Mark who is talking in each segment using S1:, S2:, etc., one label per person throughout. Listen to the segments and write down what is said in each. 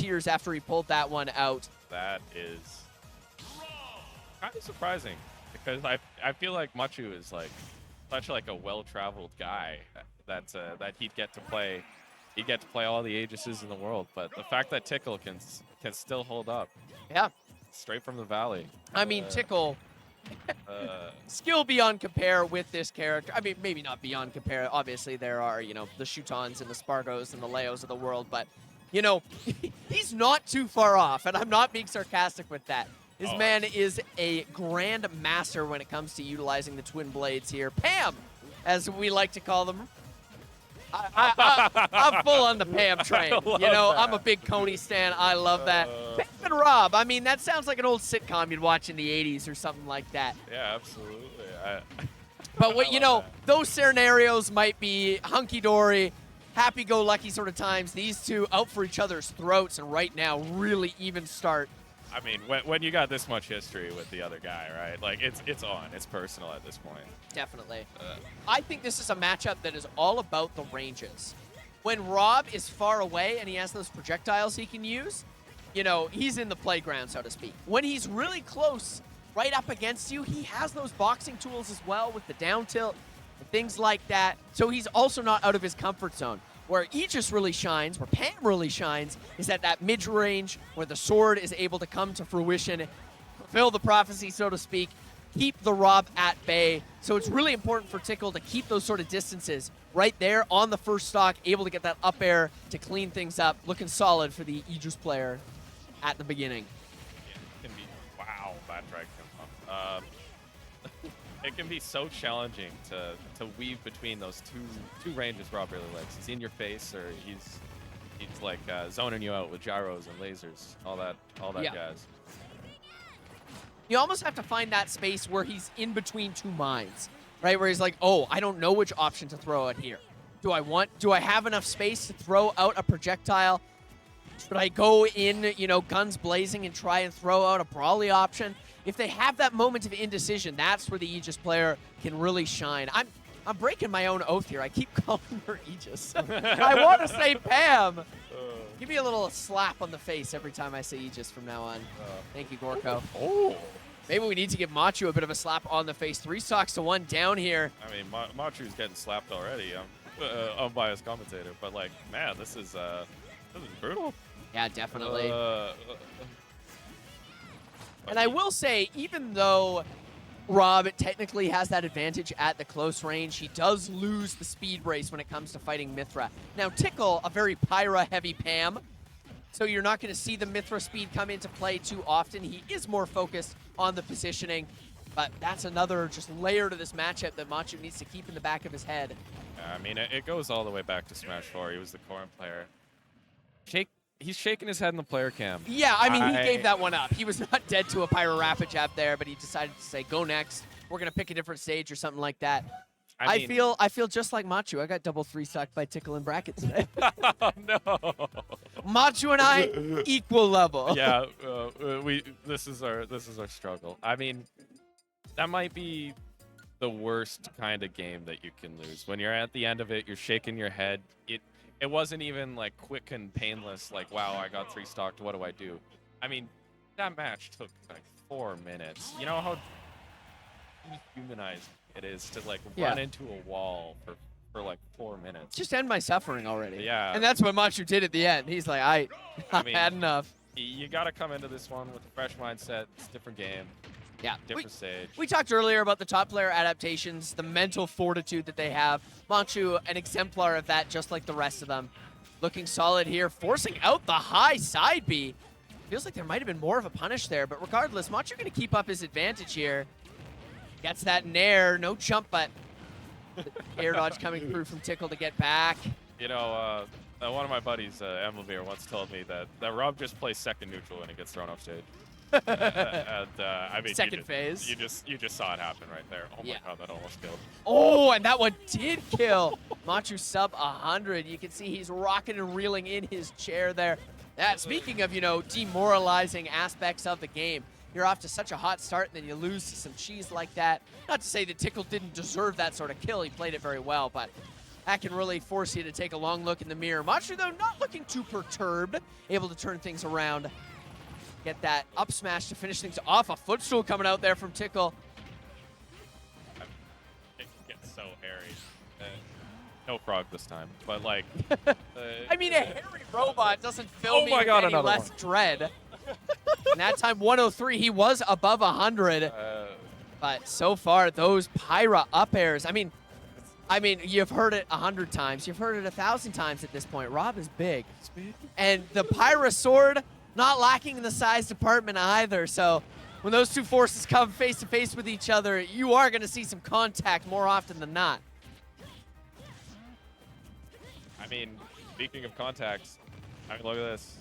S1: tears after he pulled that one out.
S2: That is kind of surprising because I feel like Machu is like such like a well-traveled guy that he'd get to play all the Aegises in the world, but the fact that Tickle can still hold up.
S1: Yeah.
S2: Straight from the valley.
S1: I mean, Tickle, skill beyond compare with this character. I mean, maybe not beyond compare. Obviously, there are, you know, the Shootons and the Spargos and the Leos of the world, but, you know, he's not too far off, and I'm not being sarcastic with that. This man is a grand master when it comes to utilizing the twin blades here. Pam, as we like to call them. I'm full on the Pam train. You know, I'm a big Coney stan. I love that. Pam and Rob, I mean, that sounds like an old sitcom you'd watch in the 80s or something like that.
S2: Yeah, absolutely.
S1: But what, you know, those scenarios might be hunky-dory, happy-go-lucky sort of times. These two out for each other's throats, and right now, really even start.
S2: I mean, when you got this much history with the other guy, right? Like, it's on. It's personal at this point.
S1: Definitely. I think this is a matchup that is all about the ranges. When Rob is far away and he has those projectiles he can use, you know, he's in the playground, so to speak. When he's really close, right up against you, he has those boxing tools as well with the down tilt and things like that. So he's also not out of his comfort zone. Where Aegis really shines, where Pam really shines, is at that mid-range where the sword is able to come to fruition, fulfill the prophecy, so to speak, keep the Rob at bay. So it's really important for Tickle to keep those sort of distances right there on the first stock, able to get that up air to clean things up. Looking solid for the Aegis player at the beginning.
S2: Yeah, it can be, wow, that drag him up. It can be so challenging to weave between those two ranges Rob really likes. He's in your face, or he's like zoning you out with gyros and lasers, all that jazz.
S1: You almost have to find that space where he's in between two minds, right? Where he's like, oh, I don't know which option to throw out here. Do I have enough space to throw out a projectile? Should I go in, you know, guns blazing and try and throw out a brawly option? If they have that moment of indecision, that's where the Aegis player can really shine. I'm breaking my own oath here. I keep calling her Aegis. I want to say Pam. Give me a little slap on the face every time I say Aegis from now on. Thank you, Gorko.
S2: Oh.
S1: Maybe we need to give Machu a bit of a slap on the face. 3 stocks to 1 down here.
S2: I mean, Machu's getting slapped already. I'm unbiased commentator, but like, man, this is brutal.
S1: Yeah, definitely. And I will say, even though Rob technically has that advantage at the close range, he does lose the speed race when it comes to fighting Mythra. Now, Tickle, a very Pyra-heavy Pam, so you're not going to see the Mythra speed come into play too often. He is more focused on the positioning, but that's another just layer to this matchup that Machu needs to keep in the back of his head.
S2: I mean, it goes all the way back to Smash 4. He was the Corrin player. He's shaking his head in the player cam.
S1: Yeah, I mean, he gave that one up. He was not dead to a Pyra Rapid jab there, but he decided to say, go next. We're going to pick a different stage or something like that. I feel just like Machu. I got double 3-stocked by Tickle in brackets today.
S2: No.
S1: Machu and I, equal level.
S2: Yeah, this is our struggle. I mean, that might be the worst kind of game that you can lose. When you're at the end of it, you're shaking your head. It wasn't even like quick and painless, like, wow, I got 3-stocked, what do I do? I mean, that match took like 4 minutes. You know how dehumanizing it is to like run into a wall for like 4 minutes.
S1: Just end my suffering already.
S2: Yeah.
S1: And that's what Machu did at the end. He's like, I mean, had enough.
S2: You got to come into this one with a fresh mindset. It's a different game.
S1: Yeah,
S2: different stage.
S1: We talked earlier about the top player adaptations, the mental fortitude that they have. Machu, an exemplar of that, just like the rest of them. Looking solid here, forcing out the high side B. Feels like there might have been more of a punish there, but regardless, Machu going to keep up his advantage here. Gets that nair, no jump, but air dodge coming through from Tickle to get back.
S2: You know, one of my buddies, Emilvir, once told me that Rob just plays second neutral when he gets thrown off stage. I mean,
S1: second phase.
S2: You just saw it happen right there. Oh my god, that almost killed.
S1: Oh, and that one did kill. Machu sub 100. You can see he's rocking and reeling in his chair there. Speaking of, you know, demoralizing aspects of the game, you're off to such a hot start and then you lose to some cheese like that. Not to say that Tickle didn't deserve that sort of kill. He played it very well, but that can really force you to take a long look in the mirror. Machu, though, not looking too perturbed, able to turn things around. Get that up smash to finish things off. A footstool coming out there from Tickle.
S2: It gets so hairy. No frog this time, but like...
S1: I mean, a hairy robot doesn't fill me with any less dread. And that time, 103, he was above 100. But so far, those Pyra up airs, I mean, you've heard it 100 times. You've heard it 1,000 times at this point. Rob is big. And the Pyra sword, not lacking in the size department either. So when those two forces come face to face with each other, you are going to see some contact more often than not.
S2: I mean, speaking of contacts, I mean, look at this.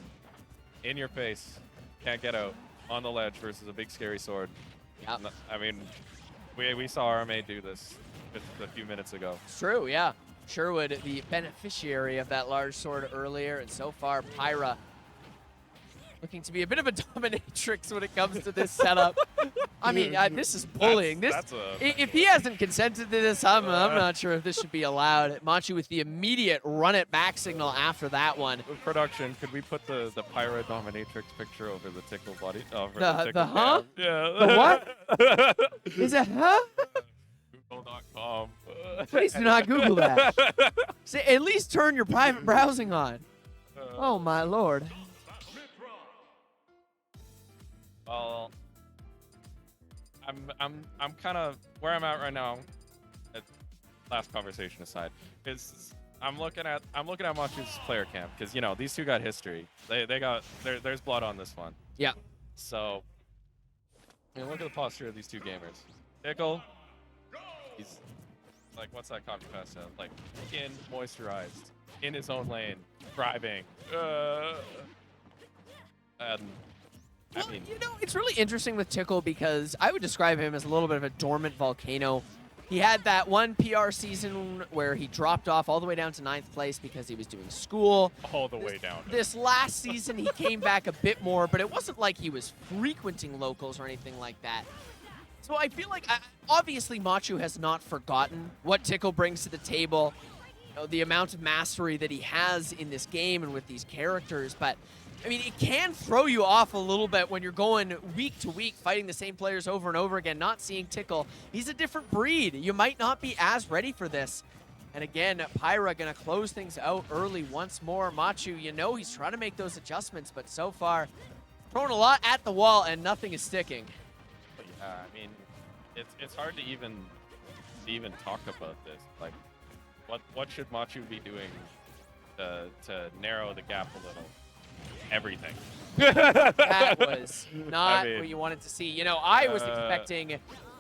S2: In your face. Can't get out. On the ledge versus a big scary sword.
S1: Yep.
S2: I mean, we saw RMA do this just a few minutes ago.
S1: It's true, yeah. Sherwood, the beneficiary of that large sword earlier, and so far, Pyra looking to be a bit of a dominatrix when it comes to this setup. I mean, this is bullying. If he hasn't consented to this, I'm not sure if this should be allowed. Machu with the immediate run it back signal after that one.
S2: Production, could we put the Pyra dominatrix picture over the Tickle body?
S1: The huh?
S2: Yeah.
S1: The what? Is it huh?
S2: Google.com.
S1: Please do not Google that. Say, at least turn your private browsing on. Oh my lord.
S2: Well, I'm kind of where I'm at right now. Last conversation aside, is I'm looking at Machu's player camp because you know these two got history. There's blood on this one.
S1: Yeah.
S2: So, you know, look at the posture of these two gamers. Tickle, he's like, what's that copy pasta? Like, skin moisturized, in his own lane, driving. And
S1: Well,
S2: I mean,
S1: you know, it's really interesting with Tickle because I would describe him as a little bit of a dormant volcano. He had that one PR season where he dropped off all the way down to 9th place because he was doing school.
S2: all the way down.
S1: This last season, he came back a bit more, but it wasn't like he was frequenting locals or anything like that. So I feel like, obviously, Machu has not forgotten what Tickle brings to the table, you know, the amount of mastery that he has in this game and with these characters, but I mean, it can throw you off a little bit when you're going week to week, fighting the same players over and over again, not seeing Tickle. He's a different breed. You might not be as ready for this. And again, Pyra going to close things out early once more. Machu, you know he's trying to make those adjustments, but so far, throwing a lot at the wall and nothing is sticking.
S2: Yeah, I mean, it's hard to even talk about this. Like, what should Machu be doing to narrow the gap a little? Everything.
S1: That was not what you wanted to see. You know, I was expecting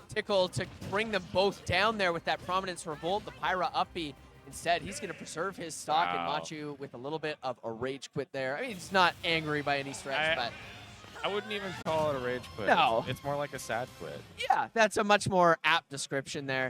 S1: Tickle to bring them both down there with that Prominence Revolt, the Pyra uppy. Instead, he's going to preserve his stock, and Machu with a little bit of a rage quit there. I mean, he's not angry by any stretch, but
S2: I wouldn't even call it a rage quit.
S1: No.
S2: It's more like a sad quit.
S1: Yeah, that's a much more apt description there.